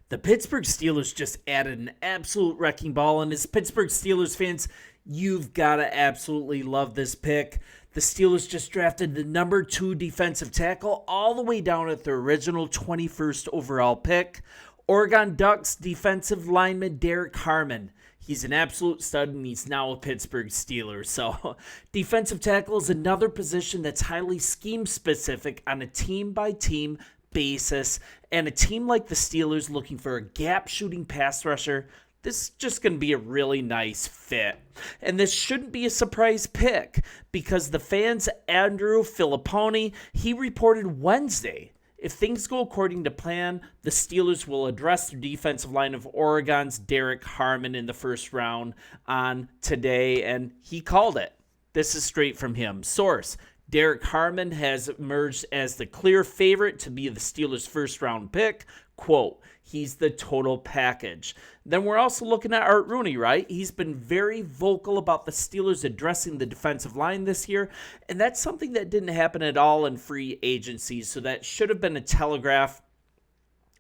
The Pittsburgh Steelers just added an absolute wrecking ball, and as Pittsburgh Steelers fans, you've got to absolutely love this pick. The Steelers just drafted the number 2 defensive tackle all the way down at their original 21st overall pick. Oregon Ducks defensive lineman Derek Harmon. He's an absolute stud, and he's now a Pittsburgh Steeler. So defensive tackle is another position that's highly scheme-specific on a team-by-team basis. And a team like the Steelers looking for a gap-shooting pass rusher, this is just going to be a really nice fit. And this shouldn't be a surprise pick because the fans, Andrew Filipponi, he reported Wednesday, if things go according to plan, the Steelers will address the defensive line of Oregon's Derek Harmon in the first round on today, and he called it. This is straight from him. Source: Derek Harmon has emerged as the clear favorite to be the Steelers' first-round pick. Quote, he's the total package. Then we're also looking at Art Rooney, right? He's been very vocal about the Steelers addressing the defensive line this year, and that's something that didn't happen at all in free agency, so that should have been a telegraph.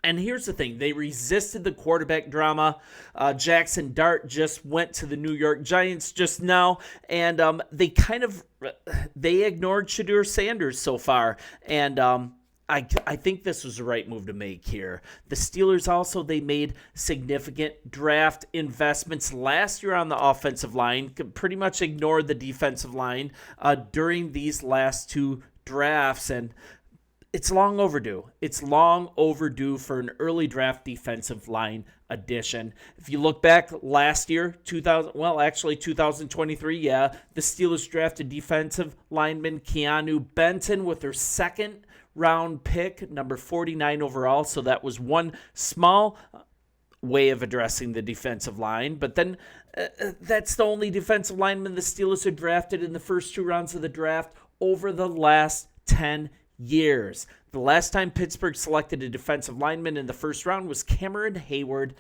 And here's the thing. They resisted the quarterback drama. Jackson Dart just went to the New York Giants just now, and they ignored Shadur Sanders so far. And I think this was the right move to make here. The Steelers also, they made significant draft investments last year on the offensive line, pretty much ignored the defensive line during these last 2 drafts, and it's long overdue. It's long overdue for an early draft defensive line addition. If you look back last year, 2023, the Steelers drafted defensive lineman Keanu Benton with their second round pick, number 49 overall. So that was one small way of addressing the defensive line. But then that's the only defensive lineman the Steelers had drafted in the first 2 rounds of the draft over the last 10 years. The last time Pittsburgh selected a defensive lineman in the first round was Cameron Hayward,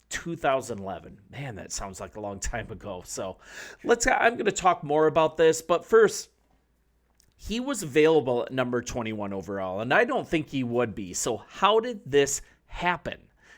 2011. Man, that sounds like a long time ago. So I'm going to talk more about this, but first, he was available at number 21 overall, and I don't think he would be. So how did this happen?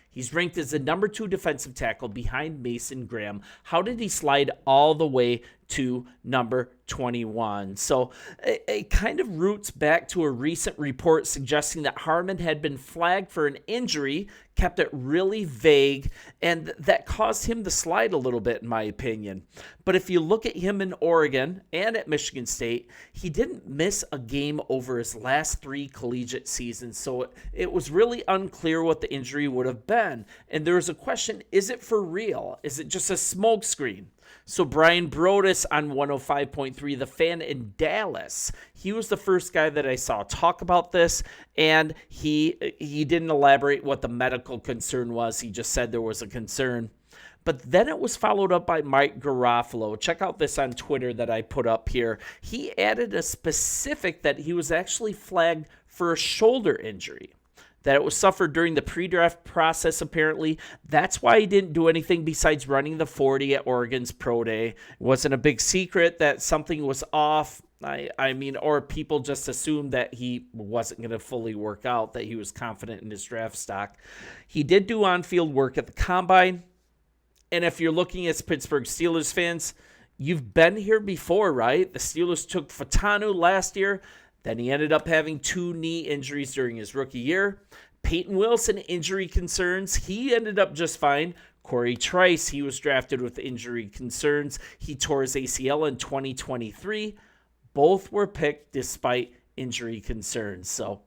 He's ranked as the number 2 defensive tackle behind Mason Graham. How did he slide all the way to number 21? So it kind of roots back to a recent report suggesting that Harmon had been flagged for an injury, kept it really vague, and that caused him to slide a little bit, in my opinion. But if you look at him in Oregon and at Michigan State, he didn't miss a game over his last 3 collegiate seasons, so it was really unclear what the injury would have been. And there was a question, is it for real? Is it just a smokescreen? So Brian Brodus on 105.3, The Fan in Dallas, he was the first guy that I saw talk about this, and he didn't elaborate what the medical concern was. He just said there was a concern. But then it was followed up by Mike Garofalo. Check out this on Twitter that I put up here. He added a specific that he was actually flagged for a shoulder injury, that it was suffered during the pre-draft process, apparently. That's why he didn't do anything besides running the 40 at Oregon's Pro Day. It wasn't a big secret that something was off. Or people just assumed that he wasn't going to fully work out, that he was confident in his draft stock. He did do on-field work at the Combine. And if you're looking at Pittsburgh Steelers fans, you've been here before, right? The Steelers took Fatanu last year. Then he ended up having 2 knee injuries during his rookie year. Peyton Wilson, injury concerns. He ended up just fine. Corey Trice, he was drafted with injury concerns. He tore his ACL in 2023. Both were picked despite injury concerns. So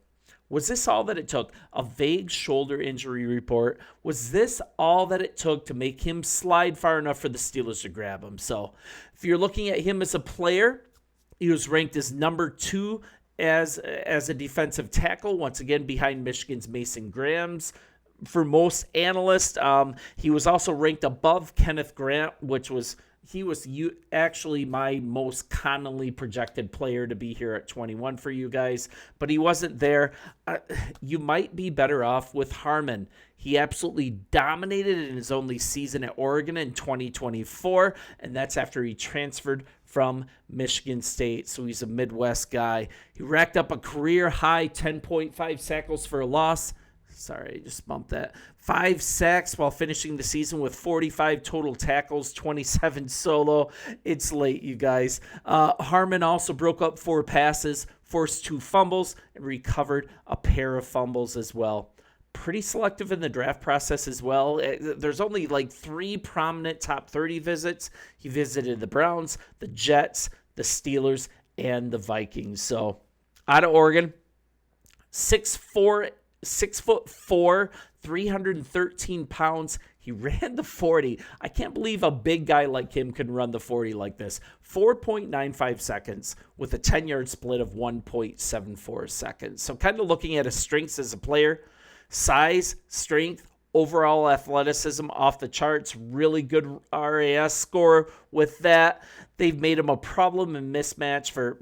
was this all that it took? A vague shoulder injury report. Was this all that it took to make him slide far enough for the Steelers to grab him? So if you're looking at him as a player, he was ranked as number 2 as a defensive tackle, once again behind Michigan's Mason Graham's. For most analysts, he was also ranked above Kenneth Grant, he was actually my most commonly projected player to be here at 21 for you guys, but he wasn't there. You might be better off with Harmon. He absolutely dominated in his only season at Oregon in 2024, and that's after he transferred from Michigan State, so he's a Midwest guy. He racked up a career-high 10.5 tackles for a loss, Sorry, I just bumped that. 5 sacks while finishing the season with 45 total tackles, 27 solo. It's late, you guys. Harmon also broke up 4 passes, forced 2 fumbles, and recovered a pair of fumbles as well. Pretty selective in the draft process as well. There's only like 3 prominent top 30 visits. He visited the Browns, the Jets, the Steelers, and the Vikings. So out of Oregon, 6'4", 313 pounds. He ran the 40. I can't believe a big guy like him can run the 40 like this. 4.95 seconds with a 10-yard split of 1.74 seconds. So kind of looking at his strengths as a player, size, strength, overall athleticism off the charts. Really good RAS score with that. They've made him a problem and mismatch for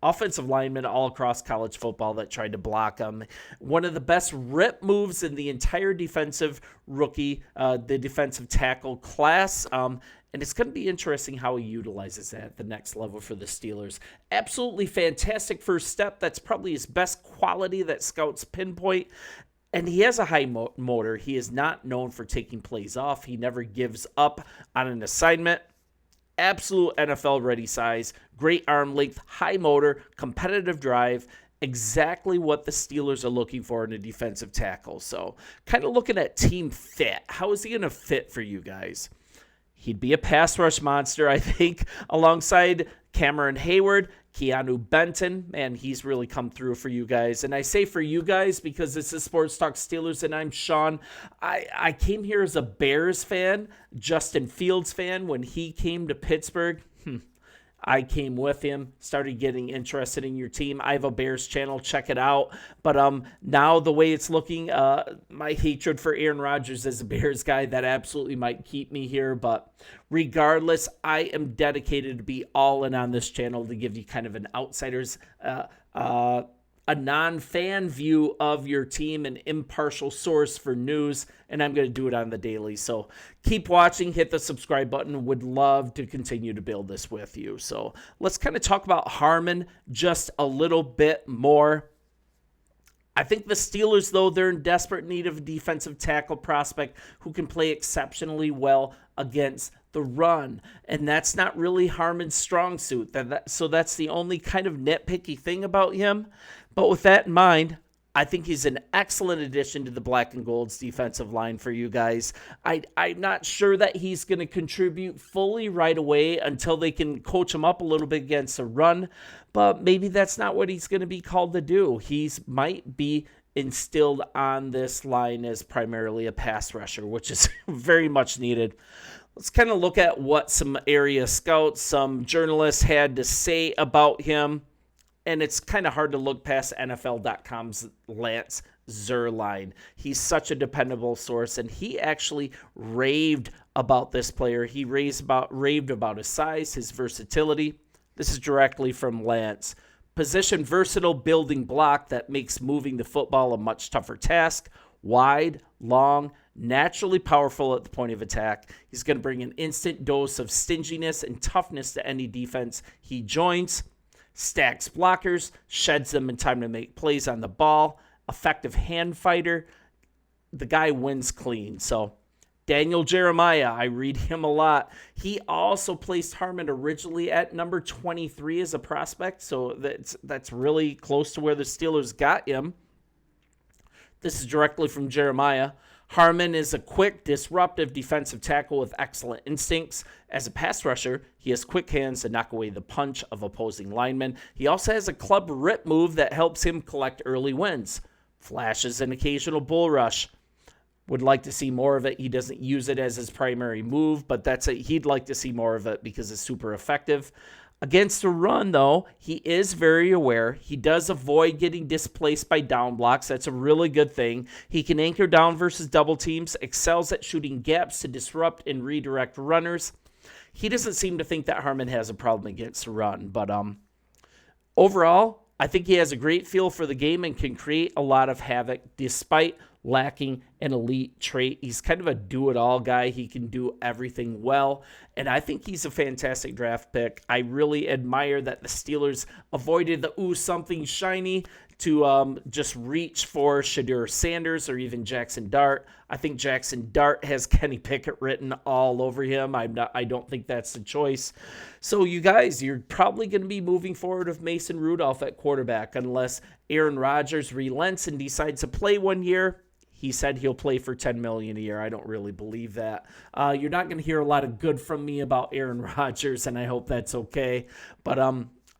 offensive linemen all across college football that tried to block him. One of the best rip moves in the entire defensive rookie, the defensive tackle class. And it's going to be interesting how he utilizes that at the next level for the Steelers. Absolutely fantastic first step. That's probably his best quality that scouts pinpoint. And he has a high motor. He is not known for taking plays off. He never gives up on an assignment. Absolute NFL-ready size, great arm length, high motor, competitive drive, exactly what the Steelers are looking for in a defensive tackle. So kind of looking at team fit. How is he going to fit for you guys? He'd be a pass rush monster, I think, alongside Cameron Hayward, Keanu Benton. Man, he's really come through for you guys. And I say for you guys because this is Sports Talk Steelers and I'm Sean. I came here as a Bears fan, Justin Fields fan. When he came to Pittsburgh, I came with him, started getting interested in your team. I have a Bears channel, check it out. But now the way it's looking, my hatred for Aaron Rodgers as a Bears guy, that absolutely might keep me here. But regardless, I am dedicated to be all in on this channel to give you kind of an outsider's, a non-fan view of your team, an impartial source for news, and I'm going to do it on the daily. So keep watching, hit the subscribe button. Would love to continue to build this with you. So let's kind of talk about Harmon just a little bit more. I think the Steelers, though, they're in desperate need of a defensive tackle prospect who can play exceptionally well against the run. And that's not really Harmon's strong suit. So that's the only kind of nitpicky thing about him. But with that in mind, I think he's an excellent addition to the Black and Gold's defensive line for you guys. I'm not sure that he's going to contribute fully right away until they can coach him up a little bit against a run. But maybe that's not what he's going to be called to do. He might be instilled on this line as primarily a pass rusher, which is very much needed. Let's kind of look at what some area scouts, some journalists had to say about him. And it's kind of hard to look past NFL.com's Lance Zierlein. He's such a dependable source, and he actually raved about this player. He raved about his size, his versatility. This is directly from Lance. Position versatile building block that makes moving the football a much tougher task. Wide, long, naturally powerful at the point of attack. He's going to bring an instant dose of stinginess and toughness to any defense he joins. Stacks blockers, sheds them in time to make plays on the ball. Effective hand fighter. The guy wins clean. So Daniel Jeremiah, I read him a lot. He also placed Harmon originally at number 23 as a prospect. So that's really close to where the Steelers got him. This is directly from Jeremiah. Harmon is a quick, disruptive defensive tackle with excellent instincts. As a pass rusher, he has quick hands to knock away the punch of opposing linemen. He also has a club rip move that helps him collect early wins. Flashes an occasional bull rush. Would like to see more of it. He doesn't use it as his primary move, but he'd like to see more of it because it's super effective. Against the run, though, he is very aware. He does avoid getting displaced by down blocks. That's a really good thing. He can anchor down versus double teams, excels at shooting gaps to disrupt and redirect runners. He doesn't seem to think that Harmon has a problem against the run, but overall, I think he has a great feel for the game and can create a lot of havoc despite lacking an elite trait. He's kind of a do-it-all guy. He can do everything well, and I think he's a fantastic draft pick. I really admire that the Steelers avoided the something shiny to just reach for Shadur Sanders or even Jackson Dart. I think Jackson Dart has Kenny Pickett written all over him. I don't think that's the choice. So you guys, you're probably going to be moving forward with Mason Rudolph at quarterback unless Aaron Rodgers relents and decides to play one year. He said he'll play for $10 million a year. I don't really believe that. You're not going to hear a lot of good from me about Aaron Rodgers, and I hope that's okay. But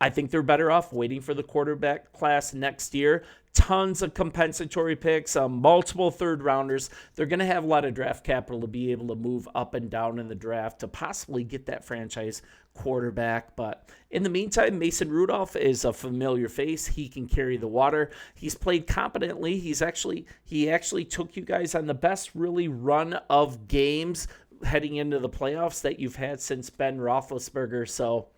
I think they're better off waiting for the quarterback class next year. Tons of compensatory picks, multiple third-rounders. They're going to have a lot of draft capital to be able to move up and down in the draft to possibly get that franchise quarterback. But in the meantime, Mason Rudolph is a familiar face. He can carry the water. He's played competently. He actually took you guys on the best really run of games heading into the playoffs that you've had since Ben Roethlisberger. So,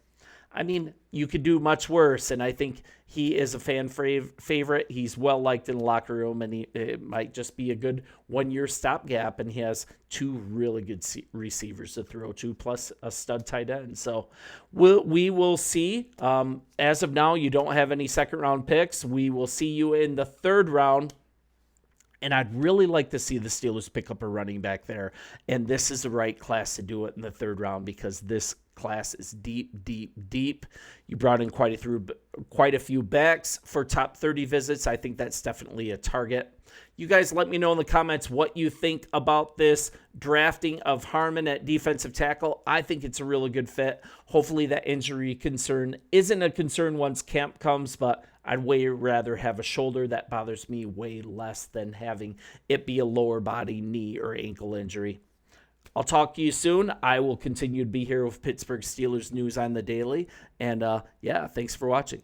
I mean, you could do much worse, and I think he is a fan favorite. He's well-liked in the locker room, and it might just be a good one-year stopgap, and he has two really good receivers to throw to, plus a stud tight end. So we will see. As of now, you don't have any second-round picks. We will see you in the third round. And I'd really like to see the Steelers pick up a running back there. And this is the right class to do it in the third round because this class is deep, deep, deep. You brought in quite a few backs for top 30 visits. I think that's definitely a target. You guys let me know in the comments what you think about this drafting of Harmon at defensive tackle. I think it's a really good fit. Hopefully that injury concern isn't a concern once camp comes, but I'd way rather have a shoulder. That bothers me way less than having it be a lower body, knee, or ankle injury. I'll talk to you soon. I will continue to be here with Pittsburgh Steelers news on the daily. And yeah, thanks for watching.